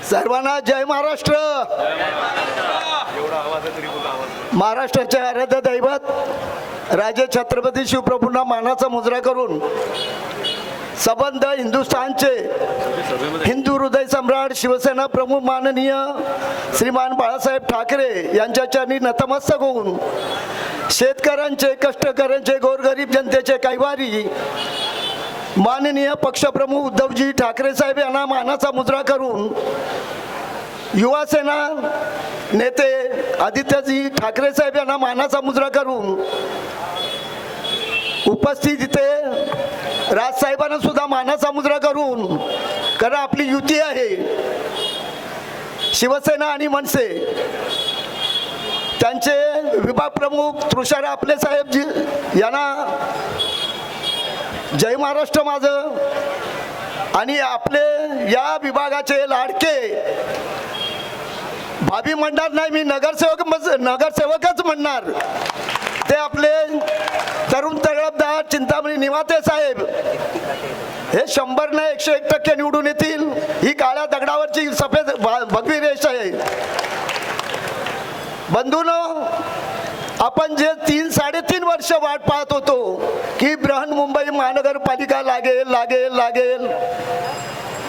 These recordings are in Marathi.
सर्वांना जय महाराष्ट्र. महाराष्ट्राचे आराध्य दैवत राजे छत्रपती शिवप्रभूंना मानाचा मुजरा करून संबंध हिंदुस्थानचे हिंदू हृदय सम्राट शिवसेना प्रमुख माननीय श्रीमान बाळासाहेब ठाकरे यांच्या चरणी नतमस्तक होऊन शेतकऱ्यांचे, कष्टकऱ्यांचे, गोरगरीब जनतेचे कैवारी माननीय पक्षप्रमुख उद्धवजी ठाकरे साहेब यांना मानाचा मुजरा करून युवा सेना नेते आदित्यजी ठाकरे साहेब यांना मानाचा मुजरा करून उपस्थित इथे राजसाहेबांना सुद्धा मानाचा मुजरा करून, कारण आपली युती आहे शिवसेना आणि मनसे, त्यांचे विभाग प्रमुख तुषार आपले साहेबजी यांना जय महाराष्ट्र माझं. आणि आपले या विभागाचे लाडके भाभी म्हणणार नाही, मी नगरसेवकच म्हणणार, ते आपले तरुण तळपदार चिंतामणी निवाते साहेब हे 100 नाही 101% निवडून येतील. ही काळ्या दगडावरची सफेद भगवी रेष आहे. बंधूंनो, आपण जे 3-3.5 वर्ष वाट पाहत होतो की बृहन्मुंबई महानगरपालिका लागेल,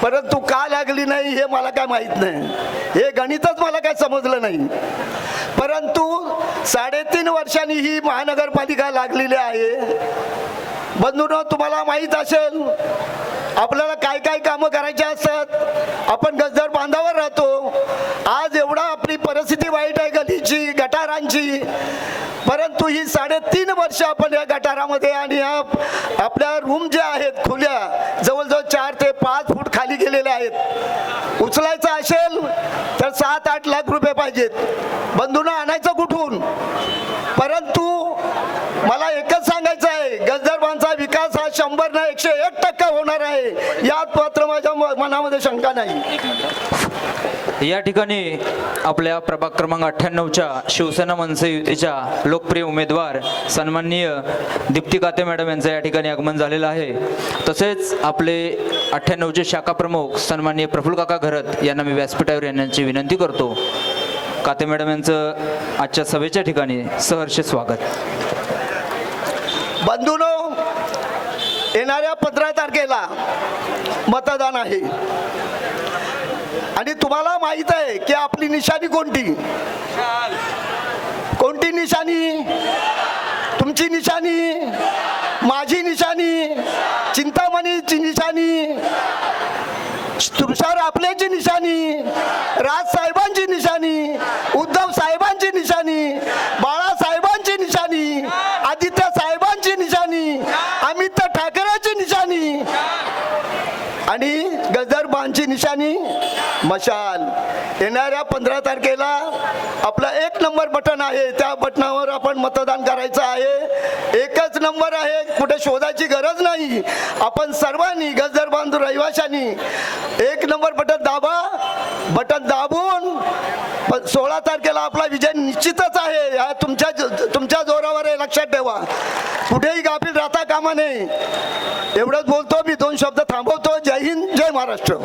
परंतु का लागली नाही हे मला काय माहित नाही, हे गणितच मला काय समजलं नाही. परंतु 3.5 वर्षांनी ही महानगरपालिका लागलेली आहे. बंधूंनो, तुम्हाला माहित असेल आपल्याला काय काय कामं करायची असतात. आपण गजर बांधावर राहतो. आज एवढा आपली परिस्थिती वाईट आहे गलीची, गटारांची, परंतु ही 3.5 वर्ष आपण या गटारामध्ये आणि आपल्या रूम ज्या आहेत खुल्या जवळजवळ 4 ते 5 फूट खाली गेलेल्या आहेत. उचलायचं असेल तर 7-8 लाख रुपये पाहिजेत. बंधूंना आणायचं कुठून? परंतु मला एकच सांगायचं आहे, गजरबांचा विकास हा 100 नाही 101% होणार आहे, यात मात्र माझ्या मनामध्ये शंका नाही. या ठिकाणी आपल्या प्रभाग क्रमांक 98च्या शिवसेना मनसे युतीच्या लोकप्रिय उमेदवार सन्माननीय दीप्ती काते मॅडम यांचं या ठिकाणी आगमन झालेलं आहे. तसेच आपले 98चे शाखा प्रमुख सन्माननीय प्रफुल्ल काका घरत यांना मी व्यासपीठावर येण्याची विनंती करतो. काते मॅडम यांचं आजच्या सभेच्या ठिकाणी सहर्ष स्वागत. बंधूंनो, येणाऱ्या 15 तारखेला मतदान आहे आणि तुम्हाला माहित आहे की आपली निशाणी कोणती निशाणी? तुमची निशाणी, माझी निशाणी, चिंतामणीची निशाणी, तुषार आपल्याची निशाणी, राजसाहेबांची निशाणी, उद्धव साहेबांची निशाणी, बाळासाहेबांची निशाणी, आदित्य साहेबांची निशाणी, अमित ठाकरेची निशाणी आणि गजरबांची निशाणी मशाल. येणाऱ्या 15 तारखेला आपला 1 नंबर बटन आहे, त्या बटनावर आपण मतदान करायचं आहे. एकच नंबर आहे, कुठे शोधायची गरज नाही. आपण सर्वांनी गजर बांधू रहिवाशांनी 1 नंबर बटन दाबा. बटन दाबून 16 तारखेला आपला विजय निश्चितच आहे. हा तुमच्या जोरावर आहे, लक्षात ठेवा. कुठेही गाफील राहता कामा नये. एवढंच बोलतो मी, 2 शब्द थांबवतो. जय हिंद, जय महाराष्ट्र.